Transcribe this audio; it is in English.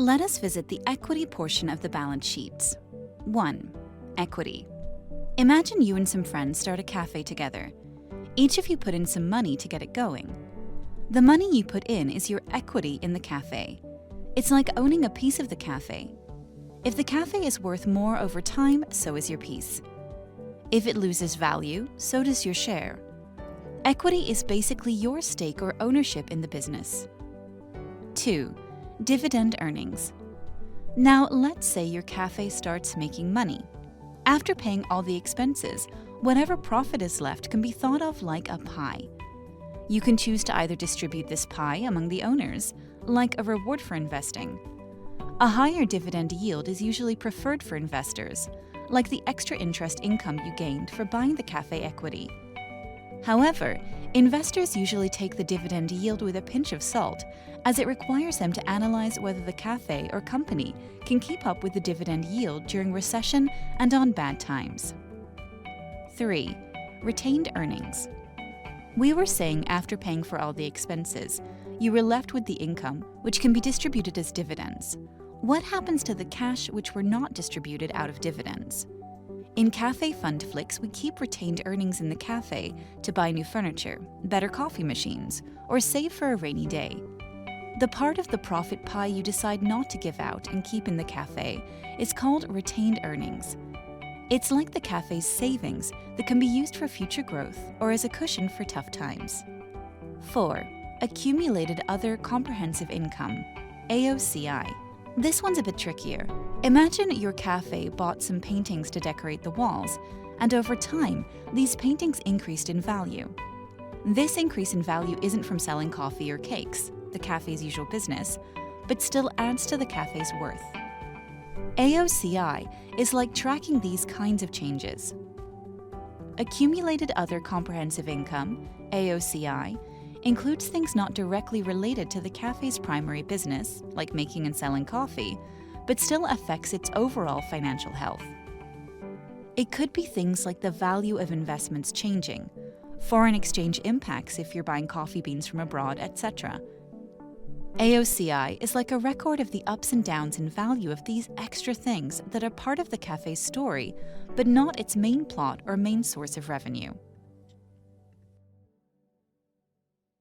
Let us visit the equity portion of the balance sheets. 1. Equity. Imagine you and some friends start a cafe together. Each of you put in some money to get it going. The money you put in is your equity in the cafe. It's like owning a piece of the cafe. If the cafe is worth more over time, so is your piece. If it loses value, so does your share. Equity is basically your stake or ownership in the business. 2. Dividend earnings. Now, let's say your cafe starts making money. After paying all the expenses, whatever profit is left can be thought of like a pie. You can choose to either distribute this pie among the owners, like a reward for investing. A higher dividend yield is usually preferred for investors, like the extra interest income you gained for buying the cafe equity. However, investors usually take the dividend yield with a pinch of salt, as it requires them to analyze whether the cafe or company can keep up with the dividend yield during recession and on bad times. 3. Retained earnings. We were saying after paying for all the expenses, you were left with the income, which can be distributed as dividends. What happens to the cash which were not distributed out of dividends? In Cafe Fund Flicks, we keep retained earnings in the cafe to buy new furniture, better coffee machines, or save for a rainy day. The part of the profit pie you decide not to give out and keep in the cafe is called retained earnings. It's like the cafe's savings that can be used for future growth or as a cushion for tough times. 4. Accumulated Other Comprehensive Income, AOCI. This one's a bit trickier. Imagine your cafe bought some paintings to decorate the walls, and over time, these paintings increased in value. This increase in value isn't from selling coffee or cakes, the cafe's usual business, but still adds to the cafe's worth. AOCI is like tracking these kinds of changes. Accumulated Other Comprehensive Income, AOCI, includes things not directly related to the cafe's primary business, like making and selling coffee, but still affects its overall financial health. It could be things like the value of investments changing, foreign exchange impacts if you're buying coffee beans from abroad, etc. AOCI is like a record of the ups and downs in value of these extra things that are part of the cafe's story, but not its main plot or main source of revenue.